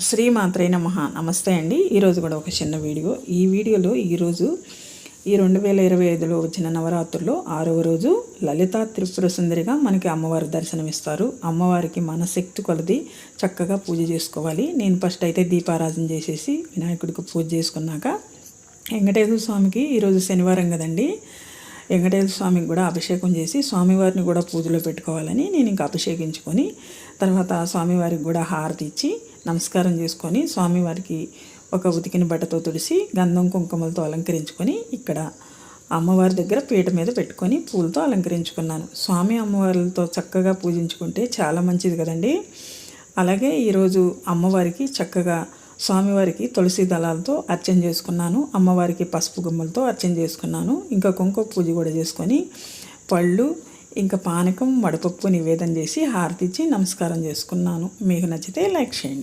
శ్రీమాత్రే నమః. నమస్తే అండి. ఈరోజు కూడా ఒక చిన్న వీడియో. ఈ వీడియోలో ఈరోజు ఈ 2025లో వచ్చిన నవరాత్రుల్లో 6వ రోజు లలితా త్రిపుర సుందరిగా మనకి అమ్మవారి దర్శనమిస్తారు. అమ్మవారికి మన శక్తి కొలది చక్కగా పూజ చేసుకోవాలి. నేను ఫస్ట్ అయితే దీపారాధన చేసేసి వినాయకుడికి పూజ చేసుకున్నాక వెంకటేశ్వర స్వామికి ఈరోజు శనివారం కదండి, వెంకటేశ్వర స్వామికి కూడా అభిషేకం చేసి స్వామివారిని కూడా పూజలో పెట్టుకోవాలని నేను ఇంకా అభిషేకించుకొని తర్వాత స్వామివారికి కూడా హారతి ఇచ్చి నమస్కారం చేసుకొని స్వామివారికి ఒక ఉతికిన బట్టతో తుడిసి గంధం కుంకుమలతో అలంకరించుకొని ఇక్కడ అమ్మవారి దగ్గర పీట మీద పెట్టుకొని పూలతో అలంకరించుకున్నాను. స్వామి అమ్మవారితో చక్కగా పూజించుకుంటే చాలా మంచిది కదండి. అలాగే ఈరోజు అమ్మవారికి చక్కగా స్వామివారికి తులసి దళాలతో అర్చన చేసుకున్నాను. అమ్మవారికి పసుపు గుమ్మలతో అర్చన చేసుకున్నాను. ఇంకా కుంకుమ పూజ కూడా చేసుకొని పళ్ళు ఇంకా పానకం వడపప్పు నివేదన చేసి హారతి ఇచ్చి నమస్కారం చేసుకున్నాను. మీకు నచ్చితే లైక్ చేయండి.